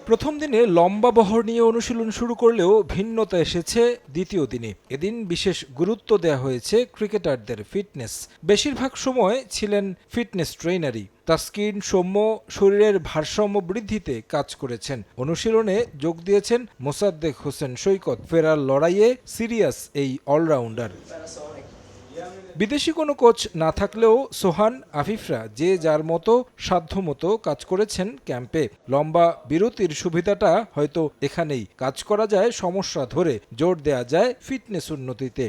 প্রথম দিনে লম্বা বহর নিয়ে অনুশীলন শুরু করলেও ভিন্নতা এসেছে দ্বিতীয় দিনে। এদিন বিশেষ গুরুত্ব দেওয়া হয়েছে ক্রিকেটারদের ফিটনেস। বেশিরভাগ সময় ছিলেন ফিটনেস ট্রেইনারই। তাসকিন, সৌম্য শরীরের ভারসাম্য বৃদ্ধিতে কাজ করেছেন। অনুশীলনে যোগ দিয়েছেন মোসাদ্দেক হোসেন সৈকত। ফেরার লড়াইয়ে সিরিয়াস এই অলরাউন্ডার। বিদেশি কোনো কোচ না থাকলেও সোহান, আফিফরা যে যার মতো সাধ্যমতো কাজ করেছেন ক্যাম্পে। লম্বা বিরতির সুবিধাটা হয়তো এখানেই। কাজ করা যায় সমস্যা ধরে, জোর দেয়া যায় ফিটনেস উন্নতিতে।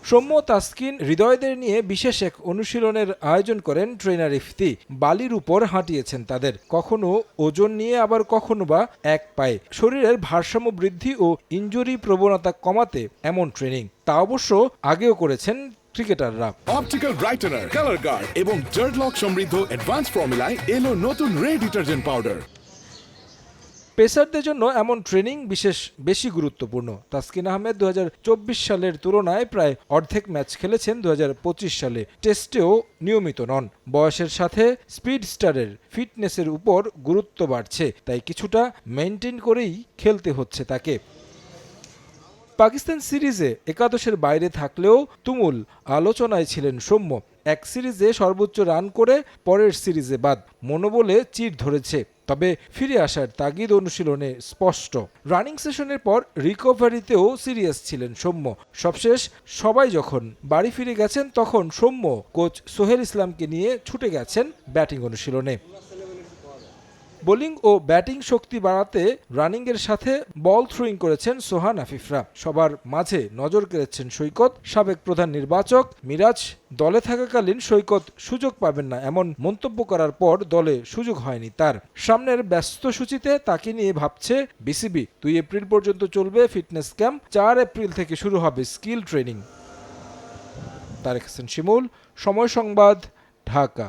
সৌম্য, তাসকিন, হৃদয়দের নিয়ে বিশেষ এক অনুশীলনের আয়োজন করেন ট্রেনার ইফতি। বালির উপর হাঁটিয়েছেন তাদের, কখনো ওজন নিয়ে আবার কখনো বা এক পায়ে। শরীরের ভারসাম্য বৃদ্ধি ও ইনজুরি প্রবণতা কমাতে এমন ট্রেনিং, তা অবশ্য আগেও করেছেন ক্রিকেটাররা। অপটিক্যাল ব্রাইটেনার, কালার গার্ড এবং জার্ড লক সমৃদ্ধ অ্যাডভান্স ফর্মুলায় এলো নতুন রে ডিটারজেন্ট পাউডার। পেসারদের জন্য এমন ট্রেনিং বেশি গুরুত্বপূর্ণ। তাসকিন আহমেদ 2024 সালের তুলনায় প্রায় অর্ধেক ম্যাচ খেলেছেন 2025 সালে। টেস্টেও নিয়মিত নন। বয়সের সাথে স্পিড স্টারের ফিটনেসের উপর গুরুত্ব বাড়ছে, তাই কিছুটা মেনটেন করেই খেলতে হচ্ছে তাকে। পাকিস্তান সিরিজে একাদশের বাইরে থাকলেও তুমুল আলোচনায় ছিলেন সৌম্য। এক সিরিজে সর্বোচ্চ রান করে পরের সিরিজে বাদ, মনোবলে চির ধরেছে। তবে ফিরে আসার তাগিদ অনুশীলনে স্পষ্ট। রানিং সেশনের পর রিকভারিতেও সিরিয়াস ছিলেন সৌম্য। সবশেষ সবাই যখন বাড়ি ফিরে গেছেন, তখন সৌম্য কোচ সোহেল ইসলামকে নিয়ে ছুটে গেছেন ব্যাটিং অনুশীলনে। বোলিং ও ব্যাটিং শক্তি বাড়াতে রানিংয়ের সাথে বল থ্রোয়িং করেছেন সোহান, আফিফরা। সবার মাঝে নজর কেড়েছেন সৈকত। সাবেক প্রধান নির্বাচক মিরাজ দলে থাকাকালীন সৈকত সুযোগ পাবেন না এমন মন্তব্য করার পর দলে সুযোগ হয়নি তার। সামনের ব্যস্ত সূচিতে তাকে নিয়ে ভাবছে বিসিবি। 2 এপ্রিল পর্যন্ত চলবে ফিটনেস ক্যাম্প। 4 এপ্রিল থেকে শুরু হবে স্কিল ট্রেনিং। তারেক হোসেন শিমুল, সময় সংবাদ, ঢাকা।